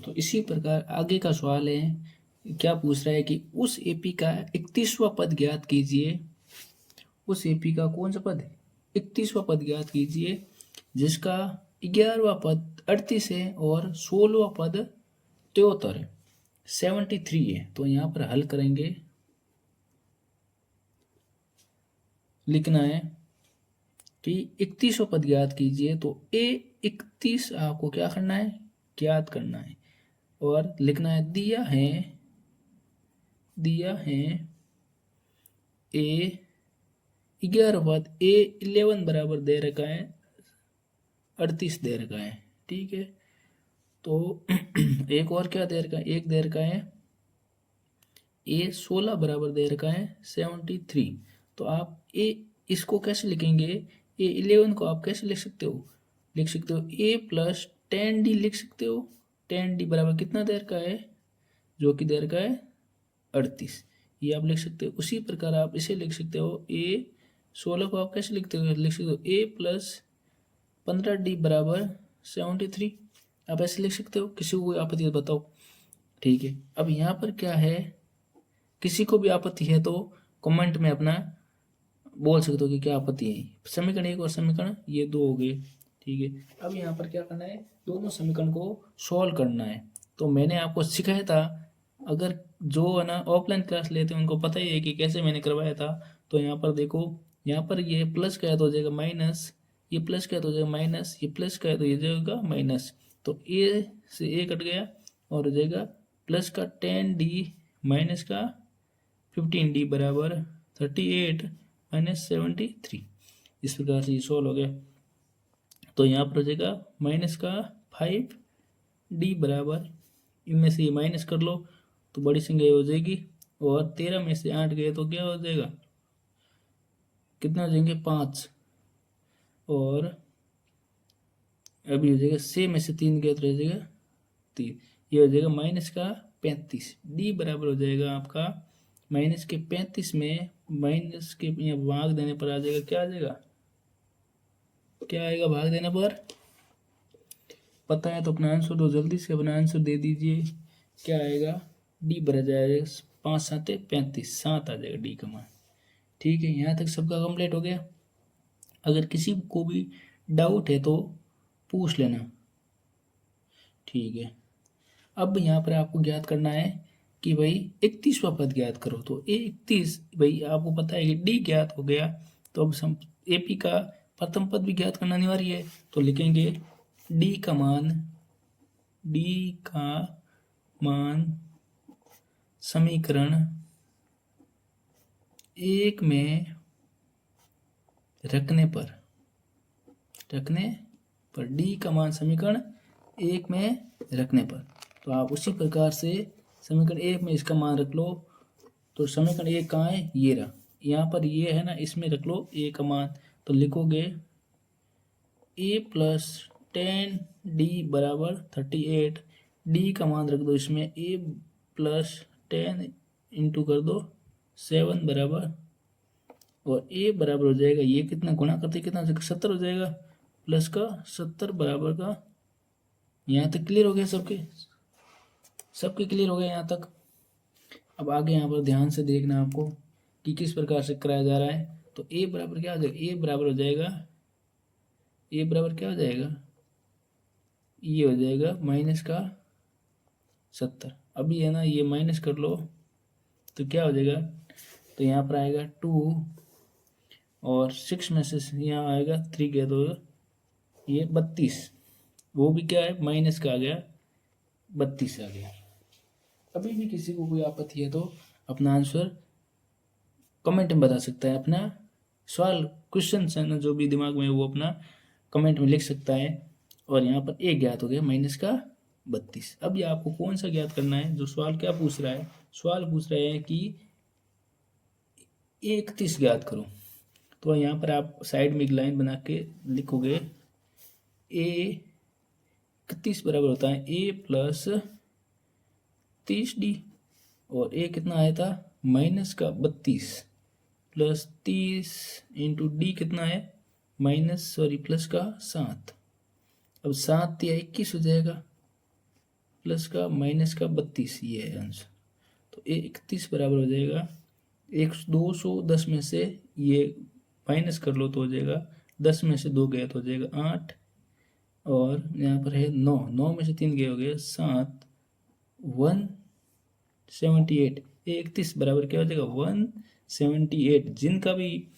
तो इसी प्रकार आगे का सवाल है, क्या पूछ रहा है कि उस एपी का 31वां पद ज्ञात कीजिए। उस एपी का कौन सा पद, 31वां पद ज्ञात कीजिए जिसका 11वां पद 38 है और 16वां पद 73 है, 73 है। तो यहाँ पर हल करेंगे, लिखना है कि 31वां पद ज्ञात कीजिए। तो ए 31 आपको क्या करना है, ज्ञात करना है और लिखना है दिया है ए 11 पद ए 11 बराबर दे रखा है 38 दे रखा है, ठीक है। तो एक और क्या दे रखा है, एक दे रखा है ए 16 बराबर दे रखा है 73। तो आप ए इसको कैसे लिखेंगे, ए 11 को आप कैसे लिख सकते हो, लिख सकते हो ए प्लस 10d लिख सकते हो। 10d बराबर कितना दे रखा है, जो कि दे रखा है 38, ये आप लिख सकते हो। उसी प्रकार आप इसे लिख सकते हो ए 16 को आप कैसे लिखते हो, लिख सकते हो ए प्लस 15d बराबर 73, आप ऐसे लिख सकते हो। किसी को कोई आपत्ति बताओ, ठीक है। अब यहाँ पर क्या है, किसी को भी आपत्ति है तो कमेंट में अपना बोल सकते हो कि क्या आपत्ति है। समीकरण 1 और समीकरण ये 2 हो गए, ठीक है। अब यहाँ पर क्या करना है, दोनों समीकरण को सॉल्व करना है। तो मैंने आपको सिखाया था, अगर जो है ना ऑफलाइन क्लास लेते हैं उनको पता ही है कि कैसे मैंने करवाया था। तो यहाँ पर देखो, यहाँ पर ये प्लस का है तो हो जाएगा माइनस, ये प्लस का है तो हो जाएगा माइनस, ये प्लस का है तो ये जाएगा माइनस। तो ए से ए कट गया और हो जाएगा प्लस का 10d माइनस का 15d बराबर 38 माइनस 73। इस प्रकार से ये सॉल्व हो गया। तो यहाँ पर हो जाएगा माइनस का 5d बराबर, इनमें से ये माइनस कर लो तो बड़ी संख्या हो जाएगी, और 13 में से 8 गए तो क्या हो जाएगा, कितना हो जाएंगे 5, और अभी हो जाएगा 6 में से 3 गए तो रह जाएगा 3, ये हो जाएगा माइनस का 35। डी बराबर हो जाएगा आपका माइनस के 35 में माइनस के यहाँ भाग देने पर आ जाएगा, क्या आ जाएगा, क्या आएगा भाग देने पर, पता है तो अपना आंसर दो, जल्दी से अपना आंसर दे दीजिए। क्या आएगा, डी बराबर जाएगा 5 7 35, 7 आ जाएगा डी का मान, ठीक है। यहाँ तक सबका कंप्लीट हो गया। अगर किसी को भी डाउट है तो पूछ लेना, ठीक है। अब यहाँ पर आपको ज्ञात करना है कि भाई 31वां पद ज्ञात करो। तो ए 31 भाई आपको पता है कि डी ज्ञात हो गया, तो अब हम एपी का प्रथम पद भी ज्ञात करना अनिवार्य है। तो लिखेंगे डी का मान समीकरण 1 में रखने पर डी का मान समीकरण 1 में रखने पर। तो आप उसी प्रकार से समीकरण 1 में इसका मान रख लो। तो समीकरण 1 कहाँ है, ये रहा, यहाँ पर ये है ना, इसमें रख लो ए का मान। तो लिखोगे ए प्लस 10d बराबर 38, डी का मान रख दो इसमें, ए प्लस 10 इंटू कर दो 7 बराबर, और ए बराबर हो जाएगा, ये कितना गुणा करते कितना हो जाएगा 70 हो जाएगा, प्लस का 70 बराबर का। यहाँ तक क्लियर हो गया, सबके क्लियर हो गया यहाँ तक। अब आगे यहाँ पर ध्यान से देखना आपको कि किस प्रकार से कराया जा रहा है। तो ए बराबर क्या हो जाएगा, ए बराबर हो जाएगा, ए बराबर क्या हो जाएगा, ये हो जाएगा माइनस का 70। अभी है ना, ये माइनस कर लो तो क्या हो जाएगा, तो यहाँ पर आएगा 2 और 6 में से यहाँ आएगा 3 गया तो ये 32, वो भी क्या है माइनस का आ गया, 32 आ गया। अभी भी किसी को कोई आपत्ति है तो अपना आंसर कमेंट में बता सकता है, अपना सवाल क्वेश्चन है ना जो भी दिमाग में है वो अपना कमेंट में लिख सकता है। और यहाँ पर एक ज्ञात हो गया माइनस का 32। अब ये आपको कौन सा ज्ञात करना है, जो सवाल क्या पूछ रहा है, सवाल पूछ रहा है कि 31 ज्ञात करो। तो यहाँ पर आप साइड में एक लाइन बना के लिखोगे ए 31 बराबर होता है ए प्लस 30d, और ए कितना आया था माइनस का 32 प्लस 30 इंटू डी कितना है प्लस का 7। अब 7 या 21 हो जाएगा, प्लस का माइनस का 32, ये है आंसर। तो 31 बराबर हो जाएगा 210 में से ये माइनस कर लो तो हो जाएगा 10 में से 2 गया तो हो जाएगा 8, और यहाँ पर है 9 में से 3 गए हो गए 7, 178। 31 बराबर क्या हो जाएगा 178। जिनका भी